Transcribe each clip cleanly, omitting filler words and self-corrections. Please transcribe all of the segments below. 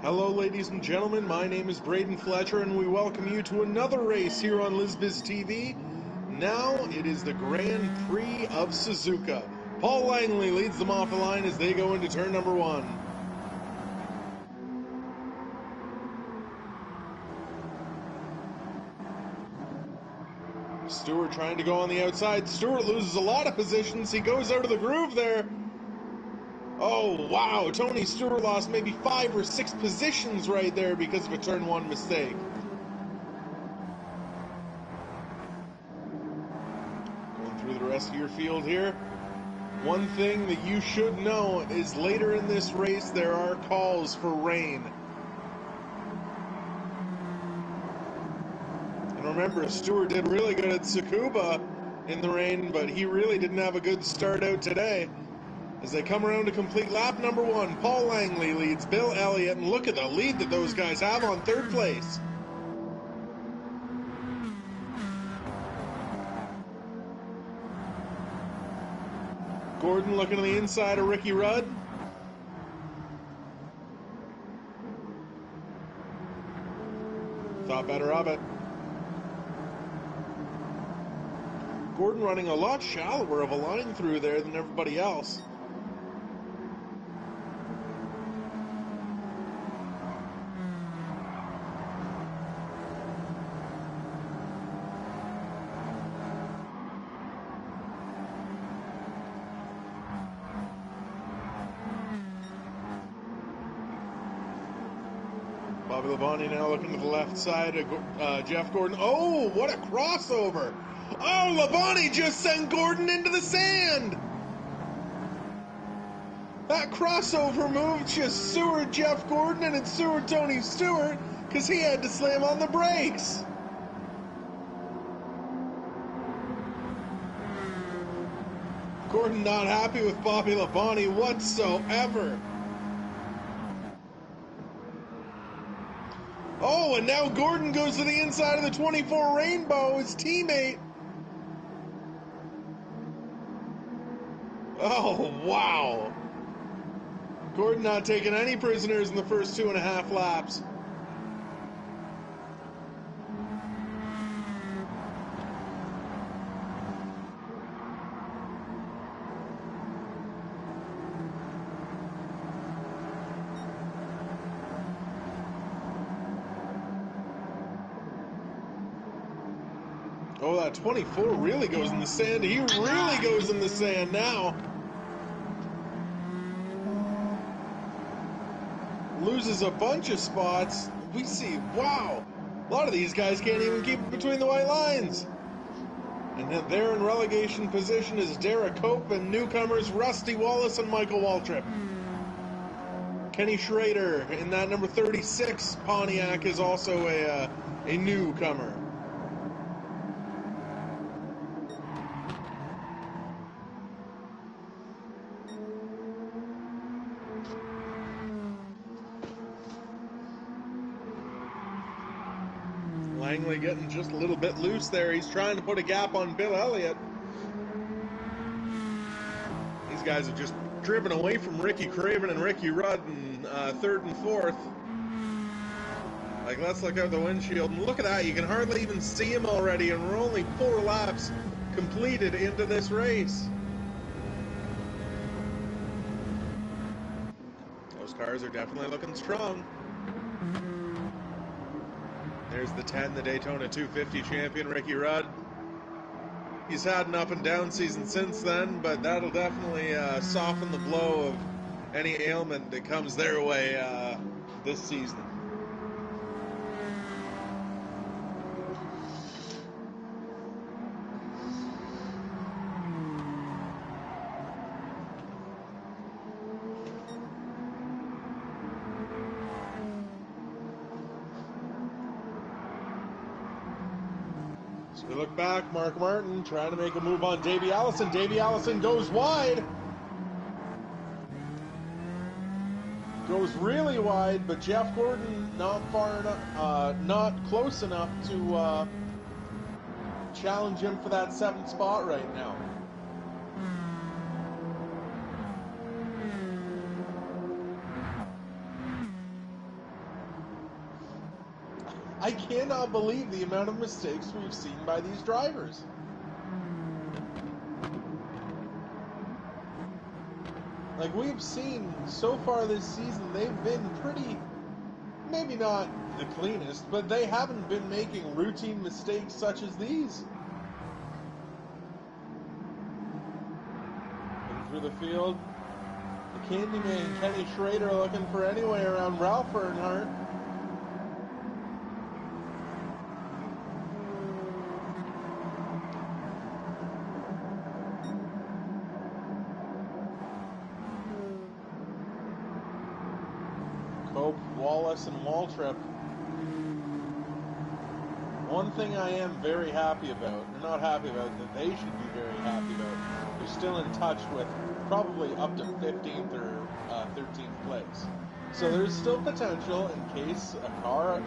Hello ladies and gentlemen, my name is Braden Fletcher and we welcome you to another race here on Lisbiz TV. Now it is the Grand Prix of Suzuka. Paul Langley leads them off the line as they go into turn number one. Stewart trying to go on the outside. Stewart loses a lot of positions. He goes out of the groove there. Oh, wow. Tony Stewart lost maybe 5 or 6 positions right there because of a turn one mistake. Going through the rest of your field here. One thing that you should know is later in this race there are calls for rain. And remember, Stewart did really good at Tsukuba in the rain, but he really didn't have a good start out today. As they come around to complete lap number one, Paul Langley leads Bill Elliott, and look at the lead that those guys have on third place. Gordon looking on the inside of Ricky Rudd. Thought better of it. Gordon running a lot shallower of a line through there than everybody else. Bobby Labonte now looking to the left side of Jeff Gordon. Oh, what a crossover! Oh, Labonte just sent Gordon into the sand! That crossover move just sewered Jeff Gordon and it sewered Tony Stewart because he had to slam on the brakes. Gordon not happy with Bobby Labonte whatsoever. Oh, and now Gordon goes to the inside of the 24 Rainbow, his teammate. Oh, wow. Gordon not taking any prisoners in the first 2.5 laps. Oh, that 24 really goes in the sand. He really goes in the sand now. Loses a bunch of spots. We see, wow, a lot of these guys can't even keep it between the white lines. And then there in relegation position is Derek Cope and newcomers Rusty Wallace and Michael Waltrip. Kenny Schrader in that number 36 Pontiac is also a newcomer. Langley getting just a little bit loose there. He's trying to put a gap on Bill Elliott. These guys have just driven away from Ricky Craven and Ricky Rudd in third and fourth. Like, let's look out the windshield. And look at that. You can hardly even see him already. And we're only 4 laps completed into this race. Those cars are definitely looking strong. There's the 10, the Daytona 250 champion, Ricky Rudd. He's had an up and down season since then, but that'll definitely soften the blow of any ailment that comes their way this season. So we look back, Mark Martin trying to make a move on Davey Allison. Davey Allison goes wide. Goes really wide, but Jeff Gordon not far enough, not close enough to challenge him for that 7th spot right now. I cannot believe the amount of mistakes we've seen by these drivers. Like, we've seen so far this season, they've been pretty, maybe not the cleanest, but they haven't been making routine mistakes such as these. Looking through the field, the Candyman, Kenny Schrader, looking for any way around Ralph Earnhardt. Cope, Wallace, and Waltrip. One thing I am very happy about, or not happy about, that they should be very happy about, they're still in touch with probably up to 15th or 13th place. So there's still potential in case a car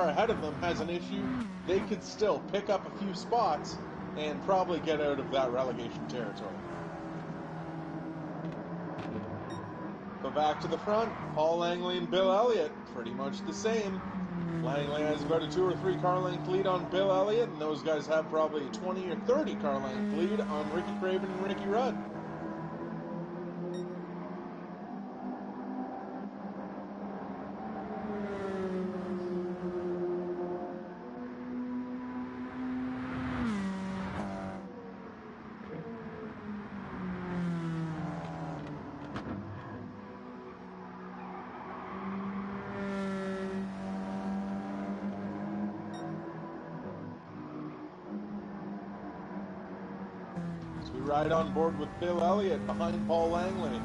ahead of them has an issue, they could still pick up a few spots and probably get out of that relegation territory. But back to the front, Paul Langley and Bill Elliott, pretty much the same. Langley has about a 2 or 3 car length lead on Bill Elliott, and those guys have probably a 20 or 30 car length lead on Ricky Craven and Ricky Rudd. We ride on board with Bill Elliott behind Paul Langley.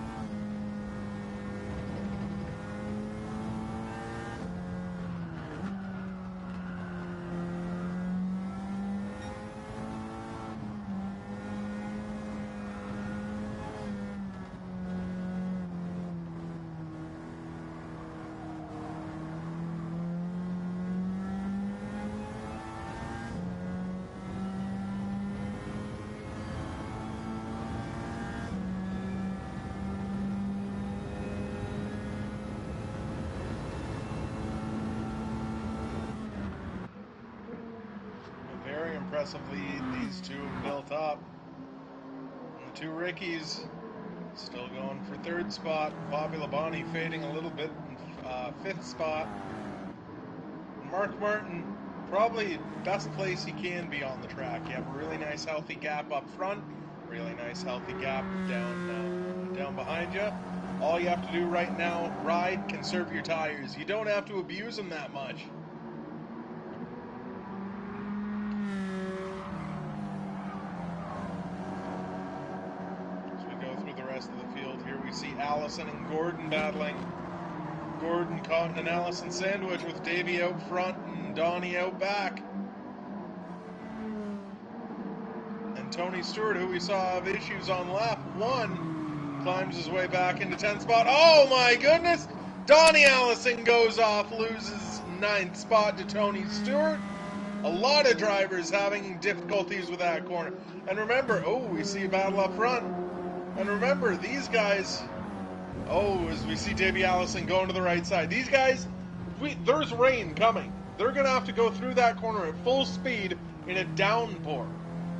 Impressive lead these two have built up. And the two Rickies still going for 3rd spot. Bobby Labonte fading a little bit in 5th spot. And Mark Martin, probably best place he can be on the track. You have a really nice healthy gap up front, really nice healthy gap down behind you. All you have to do right now, ride, conserve your tires. You don't have to abuse them that much. Of the field here, we see Allison and Gordon battling. Gordon caught in an Allison sandwich with Davey out front and Donnie out back. And Tony Stewart, who we saw have issues on lap 1, climbs his way back into 10th spot. Oh my goodness! Donnie Allison goes off, loses 9th spot to Tony Stewart. A lot of drivers having difficulties with that corner. And remember, we see a battle up front. And remember, these guys, as we see Davey Allison going to the right side, these guys, there's rain coming. They're going to have to go through that corner at full speed in a downpour.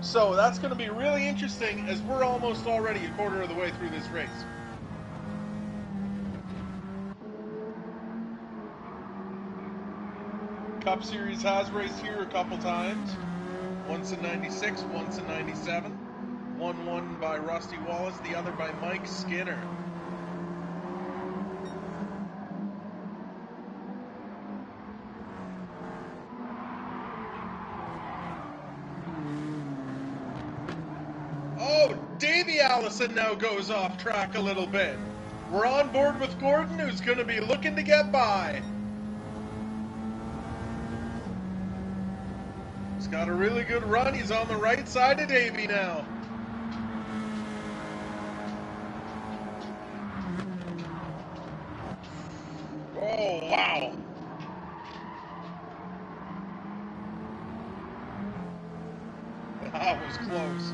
So that's going to be really interesting as we're almost already a quarter of the way through this race. Cup Series has raced here a couple times. Once in 96, once in 97. One won by Rusty Wallace, the other by Mike Skinner. Davey Allison now goes off track a little bit. We're on board with Gordon, who's going to be looking to get by. He's got a really good run. He's on the right side of Davey now. Oh, wow. That was close.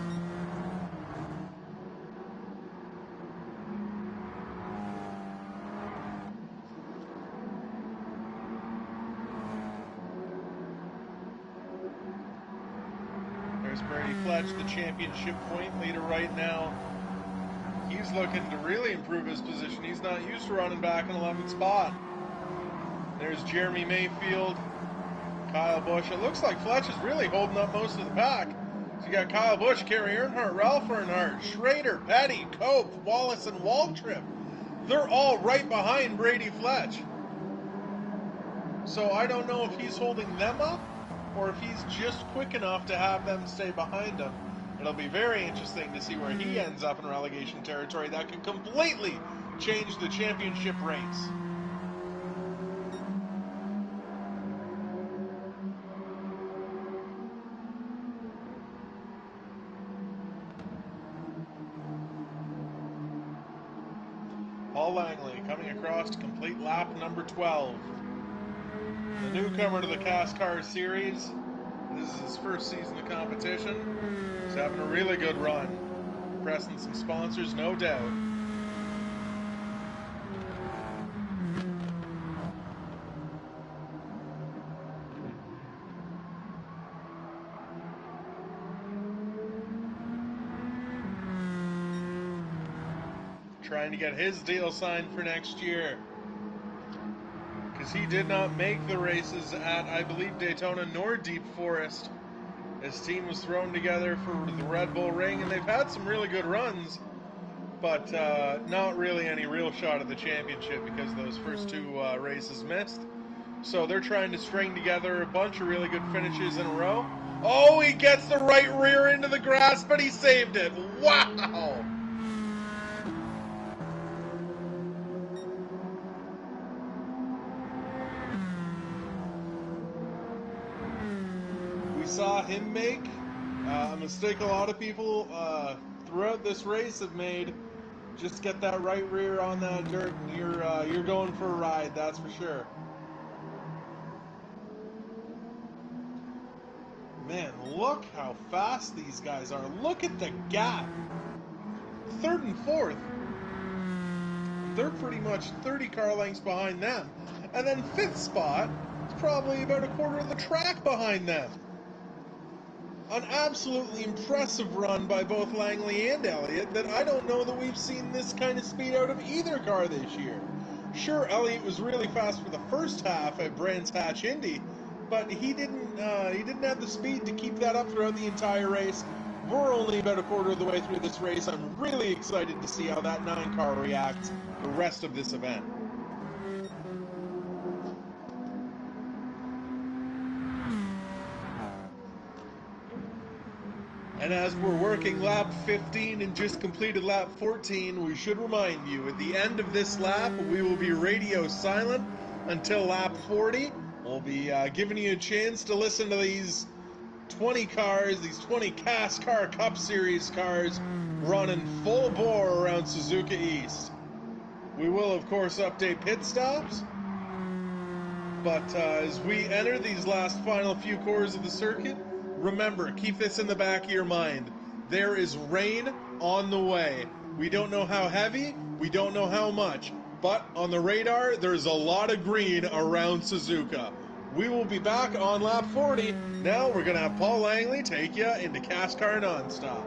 Brady Fletch, the championship point leader right now. He's looking to really improve his position. He's not used to running back in 11th spot. There's Jeremy Mayfield, Kyle Busch. It looks like Fletch is really holding up most of the pack. So you got Kyle Busch, Kerry Earnhardt, Ralph Earnhardt, Schrader, Petty, Cope, Wallace, and Waltrip. They're all right behind Brady Fletch. So I don't know if he's holding them up or if he's just quick enough to have them stay behind him. It'll be very interesting to see where he ends up in relegation territory. That could completely change the championship race. Paul Langley coming across to complete lap number 12. The newcomer to the CASCAR series. This is his first season of competition. He's having a really good run. Impressing some sponsors, no doubt. Trying to get his deal signed for next year. Because he did not make the races at, I believe, Daytona nor Deep Forest. His team was thrown together for the Red Bull Ring, and they've had some really good runs, but not really any real shot at the championship because those first two races missed. So they're trying to string together a bunch of really good finishes in a row. Oh, he gets the right rear into the grass, but he saved it. Wow! Saw him make a mistake a lot of people throughout this race have made. Just get that right rear on that dirt and you're going for a ride, that's for sure. Man, look how fast these guys are. Look at the gap. Third and fourth. They're pretty much 30 car lengths behind them. And then fifth spot is probably about a quarter of the track behind them. An absolutely impressive run by both Langley and Elliott that I don't know that we've seen this kind of speed out of either car this year. Sure, Elliott was really fast for the first half at Brands Hatch Indy, but he didn't have the speed to keep that up throughout the entire race. We're only about a quarter of the way through this race. I'm really excited to see how that 9 car reacts the rest of this event. And as we're working lap 15 and just completed lap 14, we should remind you, at the end of this lap, we will be radio silent until lap 40. We'll be giving you a chance to listen to these 20 cars, these 20 CASCAR Cup Series cars running full bore around Suzuka East. We will, of course, update pit stops. But as we enter these last final few corners of the circuit, remember, keep this in the back of your mind. There is rain on the way. We don't know how heavy, we don't know how much, but on the radar, there's a lot of green around Suzuka. We will be back on lap 40. Now we're going to have Paul Langley take you into CASCAR Nonstop.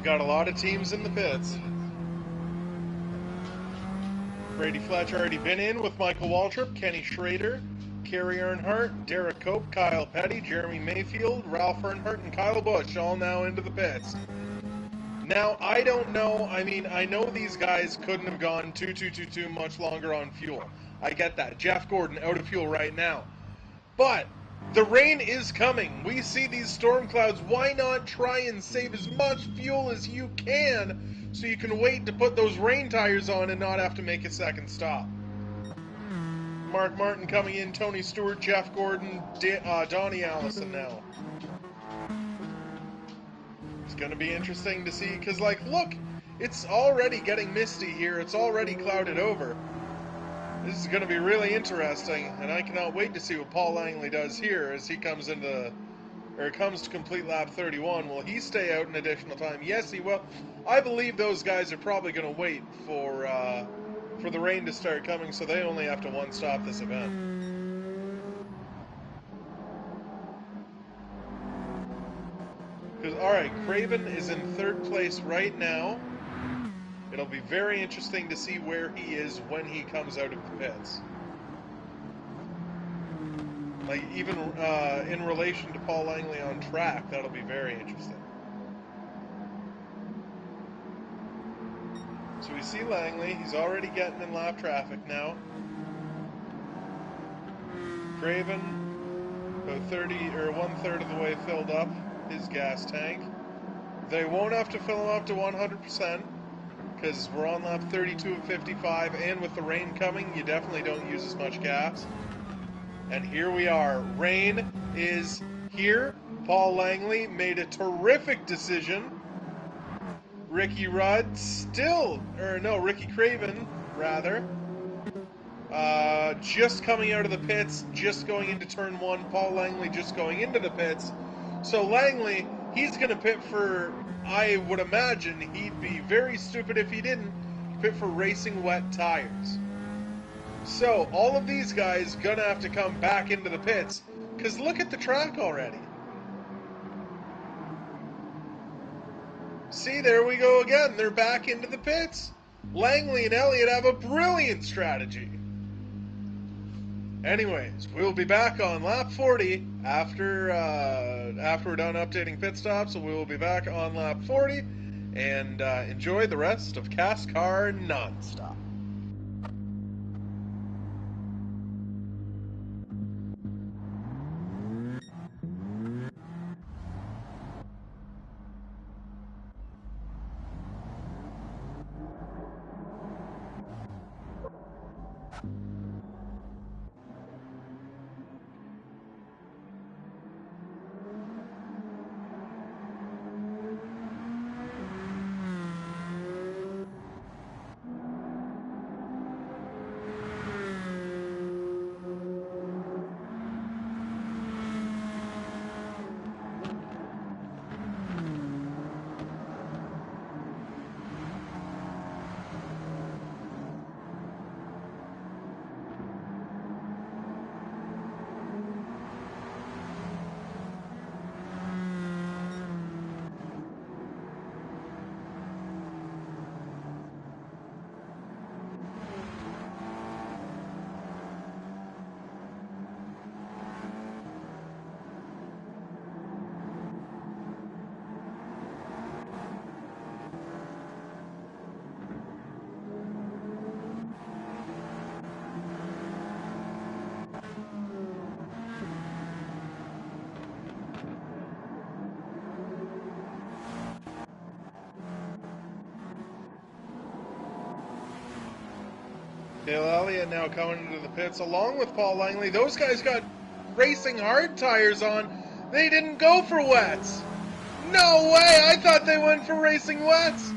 Got a lot of teams in the pits. Brady Fletcher already been in with Michael Waltrip, Kenny Schrader, Kerry Earnhardt, Derek Cope, Kyle Petty, Jeremy Mayfield, Ralph Earnhardt, and Kyle Busch all now into the pits. Now, I don't know. I mean, I know these guys couldn't have gone 2-2-2-2 much longer on fuel. I get that. Jeff Gordon out of fuel right now. But the rain is coming. We see these storm clouds. Why not try and save as much fuel as you can so you can wait to put those rain tires on and not have to make a second stop? Mark Martin coming in, Tony Stewart, Jeff Gordon, Donnie Allison now. It's going to be interesting to see, because, like, look, it's already getting misty here. It's already clouded over. This is going to be really interesting, and I cannot wait to see what Paul Langley does here as he comes comes to complete lap 31. Will he stay out an additional time? Yes, he will. I believe those guys are probably going to wait for the rain to start coming, so they only have to one-stop this event. Alright, Craven is in third place right now. It'll be very interesting to see where he is when he comes out of the pits. Like, even in relation to Paul Langley on track, that'll be very interesting. So we see Langley. He's already getting in lap traffic now. Craven, about 1/3 of the way filled up his gas tank. They won't have to fill him up to 100%. Because we're on lap 32 of 55, and with the rain coming, you definitely don't use as much gas. And here we are. Rain is here. Paul Langley made a terrific decision. Ricky Craven, rather. Just coming out of the pits, just going into turn 1. Paul Langley just going into the pits. So Langley, he's going to pit for... I would imagine he'd be very stupid if he didn't pit for racing wet tires. So, all of these guys gonna have to come back into the pits, because look at the track already. See, there we go again. They're back into the pits. Langley and Elliott have a brilliant strategy. Anyways, we'll be back on lap 40 after we're done updating pit stops. So we will be back on lap 40 and enjoy the rest of CASCAR Nonstop. Dale Elliott now coming into the pits along with Paul Langley. Those guys got racing hard tires on. They didn't go for wets. No way! I thought they went for racing wets.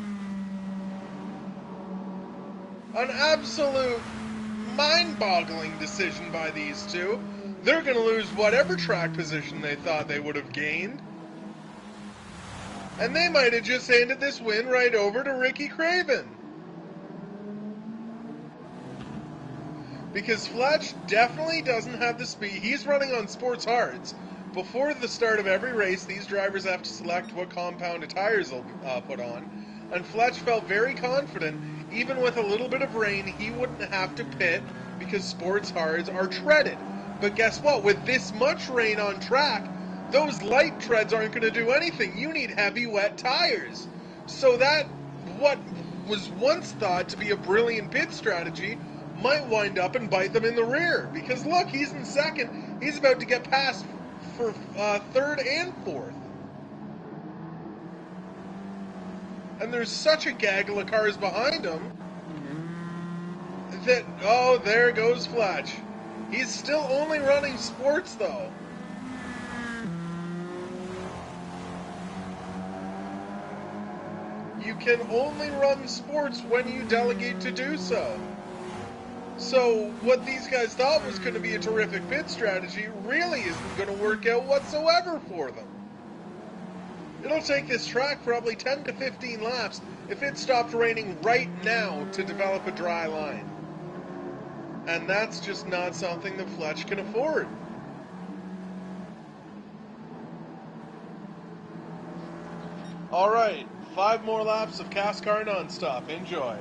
An absolute mind-boggling decision by these two. They're going to lose whatever track position they thought they would have gained. And they might have just handed this win right over to Ricky Craven. Because Fletch definitely doesn't have the speed. He's running on sports hards. Before the start of every race, these drivers have to select what compound of tires they'll put on, and Fletch felt very confident, even with a little bit of rain, he wouldn't have to pit because sports hards are treaded. But guess what? With this much rain on track, those light treads aren't going to do anything. You need heavy, wet tires. So that, what was once thought to be a brilliant pit strategy, might wind up and bite them in the rear. Because look, he's in second. He's about to get past for third and fourth. And there's such a gaggle of cars behind him that, oh, there goes Fletch. He's still only running sports, though. You can only run sports when you delegate to do so. So what these guys thought was going to be a terrific pit strategy really isn't going to work out whatsoever for them. It'll take this track probably 10 to 15 laps if it stopped raining right now to develop a dry line. And that's just not something that Fletch can afford. Alright, 5 more laps of CASCAR nonstop. Enjoy.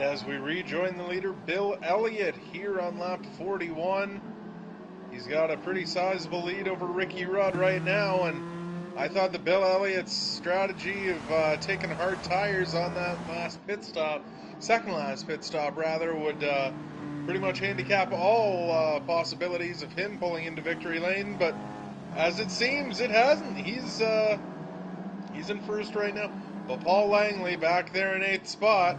As we rejoin the leader, Bill Elliott here on lap 41. He's got a pretty sizable lead over Ricky Rudd right now, and I thought that Bill Elliott's strategy of taking hard tires on that second last pit stop rather, would pretty much handicap all possibilities of him pulling into victory lane, but as it seems, it hasn't. He's in first right now, but Paul Langley back there in 8th spot.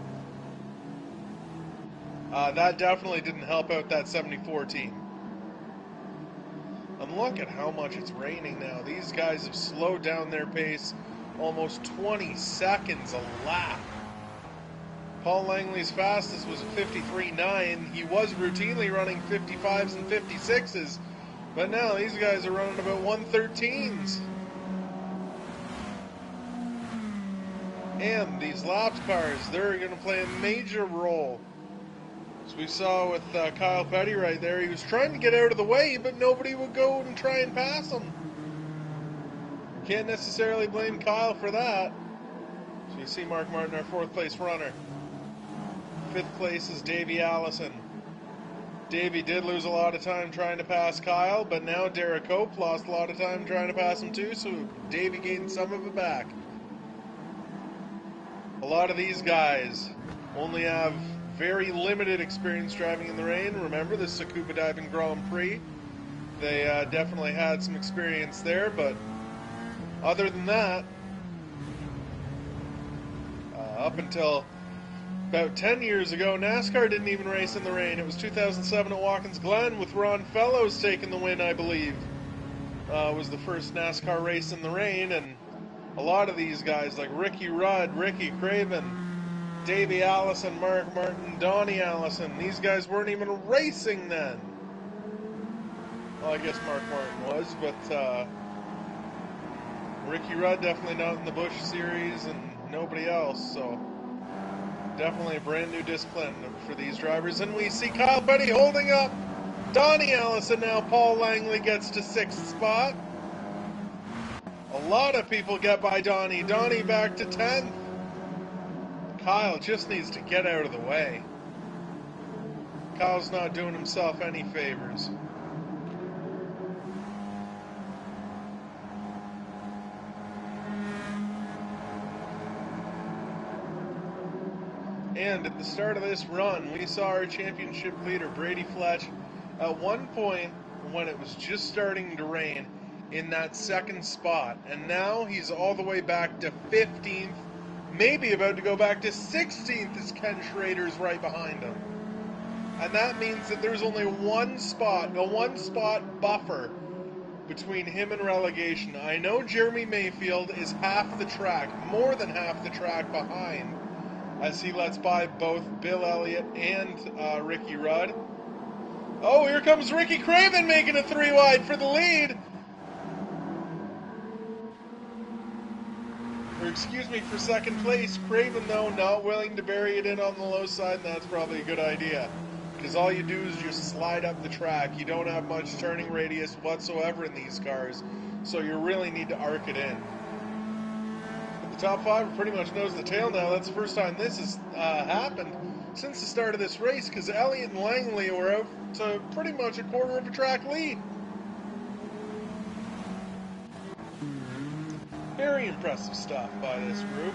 That definitely didn't help out that 74 team. And look at how much it's raining now. These guys have slowed down their pace almost 20 seconds a lap. Paul Langley's fastest was a 53.9. He was routinely running 55s and 56s, but now these guys are running about 113s. And these laps cars, they're going to play a major role. As we saw with Kyle Petty right there, he was trying to get out of the way, but nobody would go and try and pass him. Can't necessarily blame Kyle for that. So you see Mark Martin, our 4th place runner. 5th place is Davey Allison. Davey did lose a lot of time trying to pass Kyle, but now Derek Cope lost a lot of time trying to pass him too, so Davey gained some of it back. A lot of these guys only have very limited experience driving in the rain. Remember the Scuba Diving Grand Prix? They definitely had some experience there, but other than that, up until about 10 years ago, NASCAR didn't even race in the rain. It was 2007 at Watkins Glen with Ron Fellows taking the win, I believe. Was the first NASCAR race in the rain, and a lot of these guys like Ricky Rudd, Ricky Craven, Davey Allison, Mark Martin, Donnie Allison, these guys weren't even racing then. Well, I guess Mark Martin was, but Ricky Rudd definitely not in the Busch Series and nobody else, so definitely a brand new discipline for these drivers. And we see Kyle Petty holding up Donnie Allison now. Paul Langley gets to 6th spot. A lot of people get by Donnie. Donnie back to 10th. Kyle just needs to get out of the way. Kyle's not doing himself any favors. And at the start of this run, we saw our championship leader, Brady Fletch, at one point when it was just starting to rain, in that 2nd spot. And now he's all the way back to 15th, maybe about to go back to 16th as Ken Schrader's right behind him. And that means that there's only one spot, a 1-spot buffer between him and relegation. I know Jeremy Mayfield is half the track, more than half the track behind, as he lets by both Bill Elliott and Ricky Rudd. Oh, here comes Ricky Craven making a 3-wide for the lead. Or excuse me, for 2nd place. Craven, though, not willing to bury it in on the low side, and that's probably a good idea. Because all you do is just slide up the track. You don't have much turning radius whatsoever in these cars, so you really need to arc it in. But the top 5 pretty much knows the tail now. That's the first time this has happened since the start of this race, because Elliott and Langley were out to pretty much a quarter of a track lead. Very impressive stuff by this group.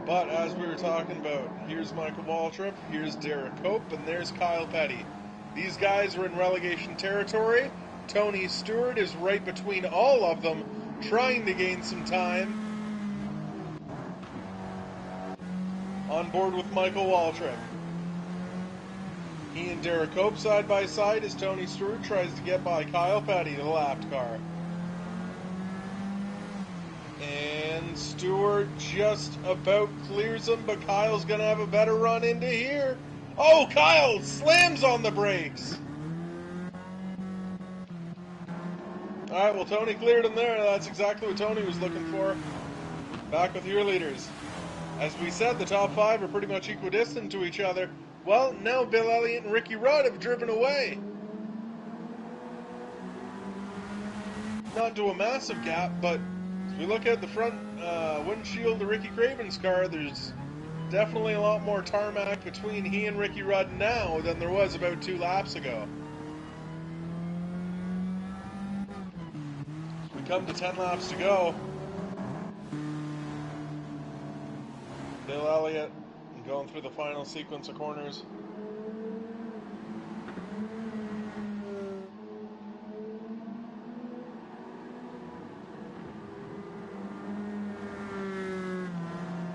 But as we were talking about, here's Michael Waltrip, here's Derek Cope, and there's Kyle Petty. These guys are in relegation territory. Tony Stewart is right between all of them, trying to gain some time. On board with Michael Waltrip. He and Derek Cope side by side as Tony Stewart tries to get by Kyle Petty, the lapped car. And Stewart just about clears him, but Kyle's going to have a better run into here. Oh, Kyle slams on the brakes. All right, well, Tony cleared him there. That's exactly what Tony was looking for. Back with your leaders. As we said, the top 5 are pretty much equidistant to each other. Well, now Bill Elliott and Ricky Rudd have driven away. Not to a massive gap, but we look at the front windshield of Ricky Craven's car, there's Definitely a lot more tarmac between he and Ricky Rudd now than there was about 2 laps ago. We come to 10 laps to go. Bill Elliott going through the final sequence of corners.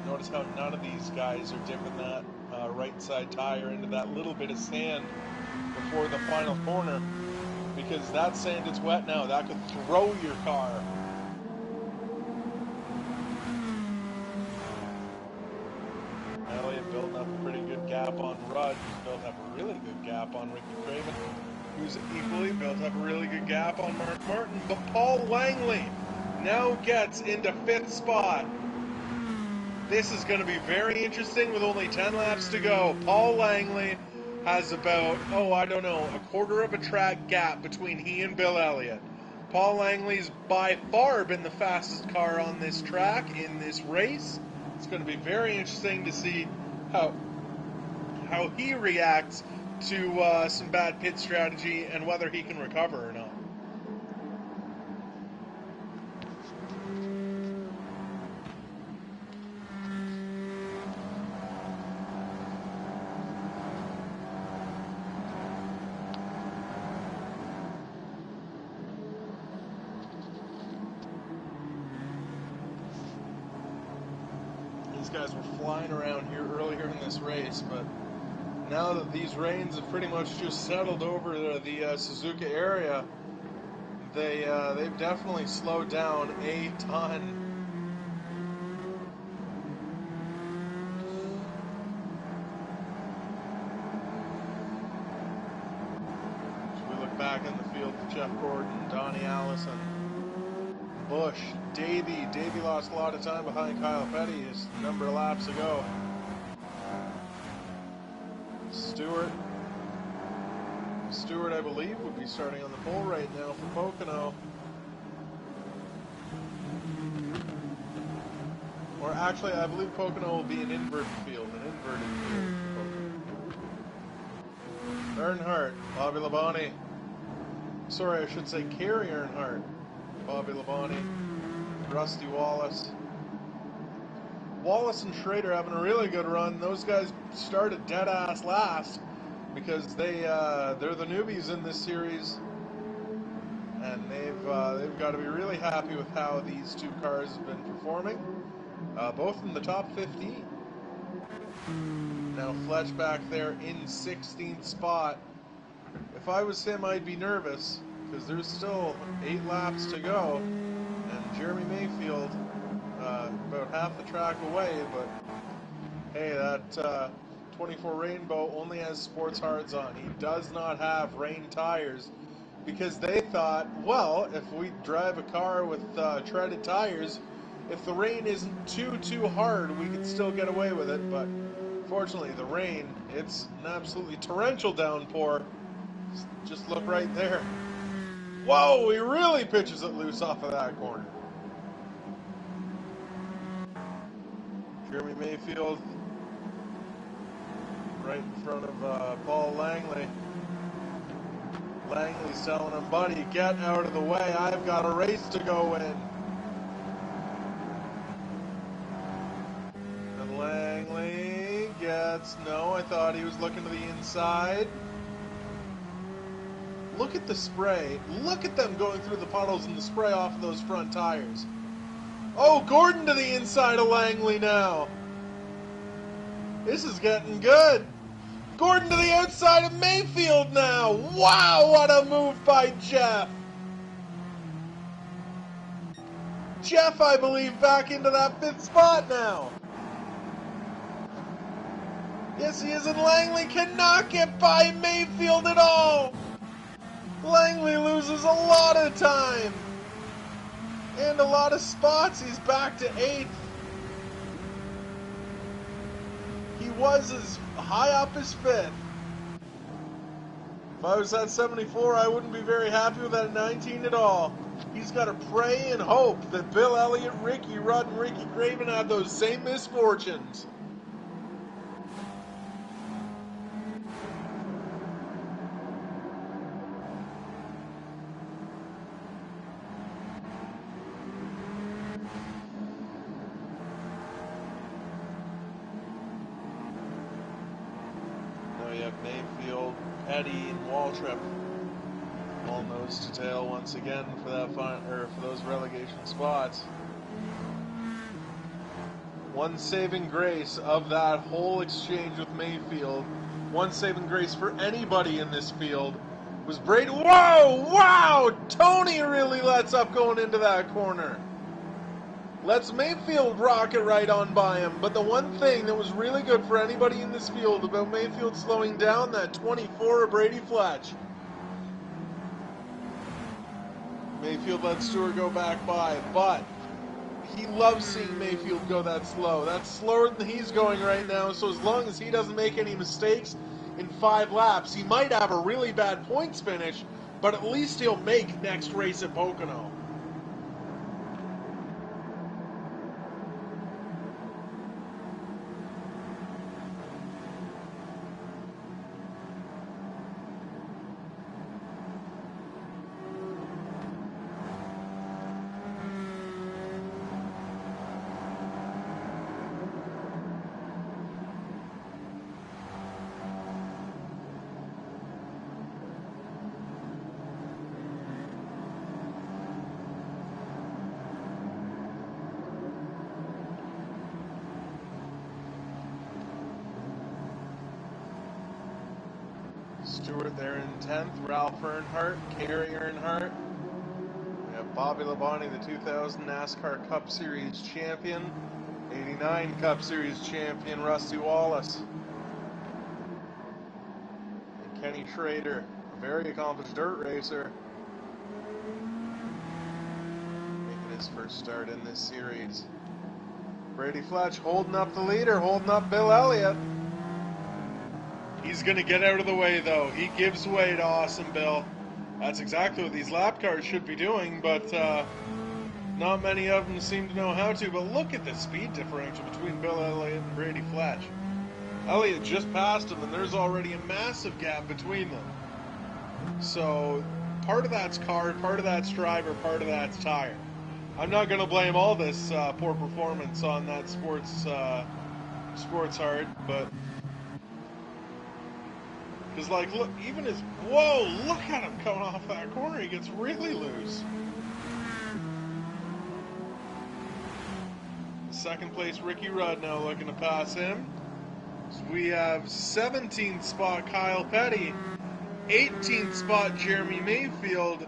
Notice how none of these guys are dipping that right side tire into that little bit of sand before the final corner, because that sand is wet now. That could throw your car. Elliott building up a pretty good gap on Rudd, who's built up a really good gap on Ricky Craven, who's equally built up a really good gap on Mark Martin. But Paul Langley now gets into 5th spot. This is going to be very interesting with only 10 laps to go. Paul Langley has about, a quarter of a track gap between he and Bill Elliott. Paul Langley's by far been the fastest car on this track in this race. It's going to be very interesting to see how he reacts to some bad pit strategy and whether he can recover or not. Guys were flying around here earlier in this race, but now that these rains have pretty much just settled over the Suzuka area, they've definitely slowed down a ton. As we look back in the field, Jeff Gordon, Donnie Allison, Bush, Davey lost a lot of time behind Kyle Petty just a number of laps ago. Stewart, I believe, would be starting on the pole right now for Pocono. Or actually, I believe Pocono will be an inverted field for Pocono. Earnhardt, Bobby Labonte. Sorry, I should say Kerry Earnhardt. Bobby Labonte, Rusty Wallace. Wallace and Schrader having a really good run. Those guys started dead ass last because they're the newbies in this series, and they've got to be really happy with how these two cars have been performing. Both in the top 15. Now Fletch back there in 16th spot. If I was him, I'd be nervous, because there's still 8 laps to go, and Jeremy Mayfield about half the track away, but hey, that 24 Rainbow only has sports hards on. He does not have rain tires, because they thought, well, if we drive a car with treaded tires, if the rain isn't too hard, we can still get away with it. But fortunately, the rain, it's an absolutely torrential downpour. Just look right there. Whoa, he really pitches it loose off of that corner. Jeremy Mayfield right in front of Paul Langley. Langley's telling him, buddy, get out of the way. I've got a race to go in. And Langley gets, no, I thought he was looking to the inside. Look at the spray. Look at them going through the puddles and the spray off of those front tires. Oh, Gordon to the inside of Langley now. This is getting good. Gordon to the outside of Mayfield now. Wow, what a move by Jeff. Jeff, I believe, back into that 5th spot now. Yes, he is, and Langley cannot get by Mayfield at all. Langley loses a lot of time and a lot of spots. He's back to 8th. He was as high up as 5th. If I was at 74, I wouldn't be very happy with that 19 at all. He's got to pray and hope that Bill Elliott, Ricky Rudd, and Ricky Craven have those same misfortunes. Mayfield, Petty, and Waltrip all nose to tail once again for that for those relegation spots. One saving grace of that whole exchange with Mayfield, one saving grace for anybody in this field, was Brady. Whoa! Wow! Tony really lets up going into that corner. Lets Mayfield rocket right on by him. But the one thing that was really good for anybody in this field about Mayfield slowing down, that 24 of Brady Fletch. Mayfield let Stewart go back by, but he loves seeing Mayfield go that slow. That's slower than he's going right now, so as long as he doesn't make any mistakes in 5 laps, he might have a really bad points finish, but at least he'll make next race at Pocono. Stewart there in 10th, Ralph Earnhardt, Kerry Earnhardt. We have Bobby Labonte, the 2000 NASCAR Cup Series champion, 89 Cup Series champion, Rusty Wallace. And Kenny Schrader, a very accomplished dirt racer, making his first start in this series. Brady Fletch holding up the leader, holding up Bill Elliott. He's going to get out of the way, though. He gives way to Awesome Bill. That's exactly what these lap cars should be doing, but not many of them seem to know how to. But look at the speed differential between Bill Elliott and Brady Fletch. Elliott just passed him, and there's already a massive gap between them. So part of that's car, part of that's driver, part of that's tire. I'm not going to blame all this poor performance on that sports heart, but... Because, like, look, even his... Whoa, look at him coming off that corner. He gets really loose. Second place, Ricky Rudd now looking to pass him. So we have 17th spot, Kyle Petty. 18th spot, Jeremy Mayfield.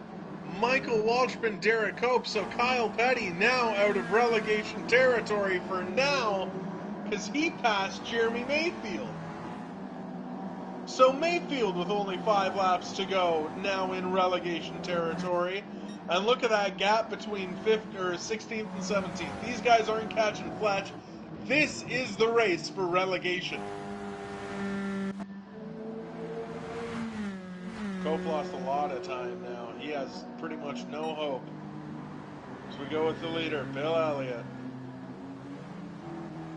Michael Waltrip and Derek Cope. So Kyle Petty now out of relegation territory for now, because he passed Jeremy Mayfield. So Mayfield, with only 5 laps to go, now in relegation territory. And look at that gap between 16th and 17th. These guys aren't catching Fletch. This is the race for relegation. Cope lost a lot of time now. He has pretty much no hope. As we go with the leader, Bill Elliott.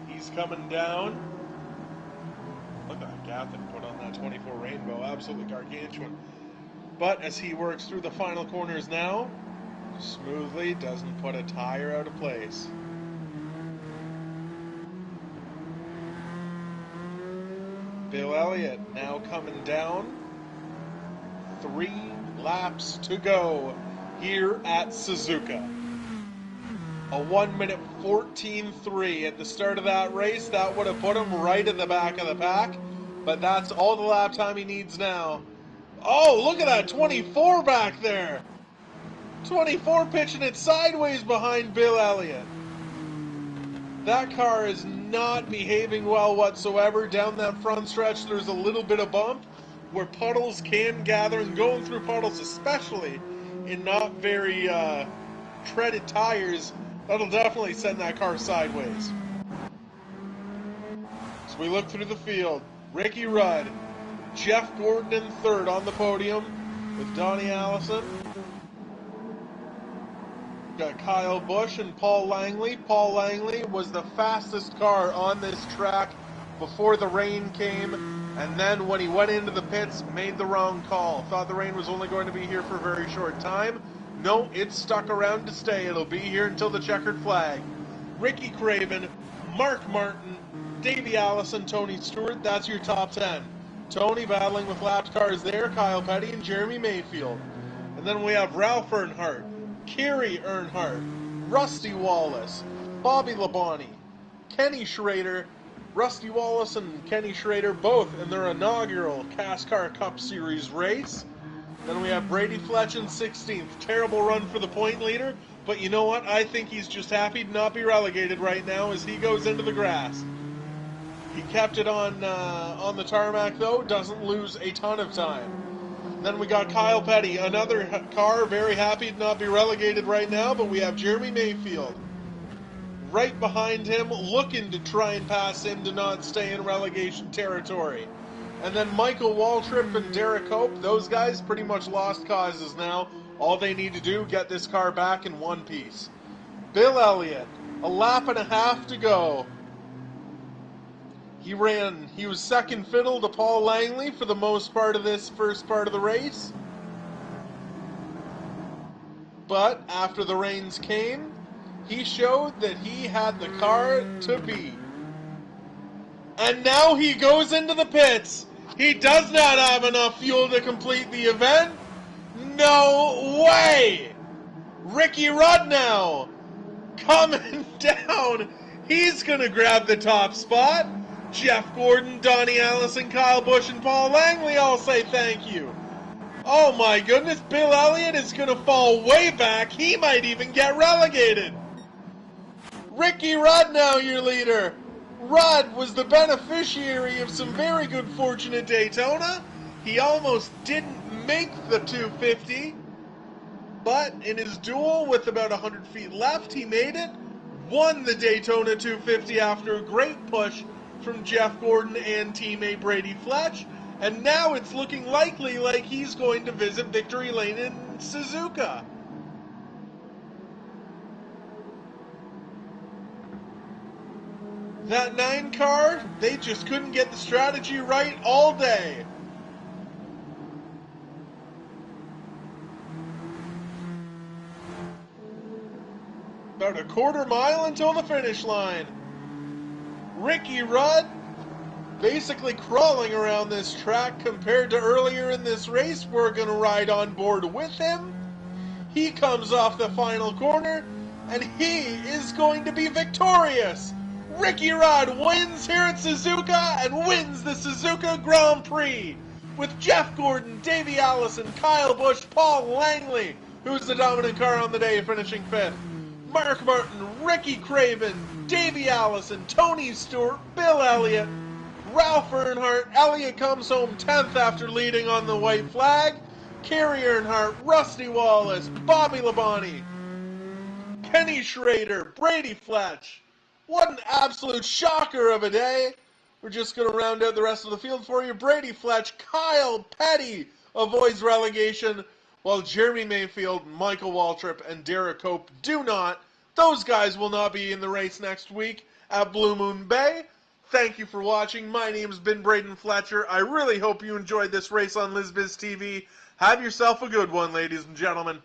He's coming down. Look at that gap that he put on that 24 Rainbow, absolutely gargantuan. But as he works through the final corners now, smoothly, doesn't put a tire out of place. Bill Elliott now coming down. 3 laps to go here at Suzuka. A 1-minute 14.3 at the start of that race. That would have put him right at the back of the pack. But that's all the lap time he needs now. Oh, look at that 24 back there. 24 pitching it sideways behind Bill Elliott. That car is not behaving well whatsoever. Down that front stretch, there's a little bit of bump where puddles can gather, and going through puddles, especially in not very treaded tires, that'll definitely send that car sideways. So we look through the field. Ricky Rudd, Jeff Gordon in third on the podium with Donnie Allison. We've got Kyle Busch and Paul Langley. Paul Langley was the fastest car on this track before the rain came, and then when he went into the pits, made the wrong call. Thought the rain was only going to be here for a very short time. No, it's stuck around to stay. It'll be here until the checkered flag. Ricky Craven, Mark Martin, Davey Allison, Tony Stewart. That's your top 10. Tony battling with lapped cars there, Kyle Petty and Jeremy Mayfield. And then we have Ralph Earnhardt, Kerry Earnhardt, Rusty Wallace, Bobby Labonte, Kenny Schrader, Rusty Wallace and Kenny Schrader both in their inaugural CASCAR Cup Series race. Then we have Brady Fletch in 16th. Terrible run for the point leader, but you know what? I think he's just happy to not be relegated right now as he goes into the grass. He kept it on the tarmac though, doesn't lose a ton of time. Then we got Kyle Petty, another car, very happy to not be relegated right now, but we have Jeremy Mayfield right behind him, looking to try and pass him to not stay in relegation territory. And then Michael Waltrip and Derek Hope, those guys pretty much lost causes now. All they need to do, get this car back in one piece. Bill Elliott, a lap and a half to go. He was second fiddle to Paul Langley for the most part of this first part of the race. But after the rains came, he showed that he had the car to beat. And now he goes into the pits. He does not have enough fuel to complete the event. No way! Ricky Rudd now coming down. He's going to grab the top spot. Jeff Gordon, Donnie Allison, Kyle Busch, and Paul Langley all say thank you. Oh my goodness, Bill Elliott is going to fall way back. He might even get relegated. Ricky Rudd now your leader. Rudd was the beneficiary of some very good fortune at Daytona. He almost didn't make the 250, but in his duel with about 100 feet left, he made it, won the Daytona 250 after a great push from Jeff Gordon and teammate Brady Fletch, and now it's looking likely like he's going to visit Victory Lane in Suzuka. That 9 car, they just couldn't get the strategy right all day. About a quarter mile until the finish line. Ricky Rudd basically crawling around this track compared to earlier in this race. We're going to ride on board with him. He comes off the final corner, and he is going to be victorious. Ricky Rudd wins here at Suzuka and wins the Suzuka Grand Prix with Jeff Gordon, Davey Allison, Kyle Busch, Paul Langley, who's the dominant car on the day, finishing 5th. Mark Martin, Ricky Craven, Davey Allison, Tony Stewart, Bill Elliott, Ralph Earnhardt. Elliott comes home 10th after leading on the white flag. Kerry Earnhardt, Rusty Wallace, Bobby Labonte, Kenny Schrader, Brady Fletch. What an absolute shocker of a day. We're just going to round out the rest of the field for you. Brady Fletch, Kyle Petty avoids relegation, while Jeremy Mayfield, Michael Waltrip, and Derek Hope do not. Those guys will not be in the race next week at Blue Moon Bay. Thank you for watching. My name's been Braden Fletcher. I really hope you enjoyed this race on LizBiz TV. Have yourself a good one, ladies and gentlemen.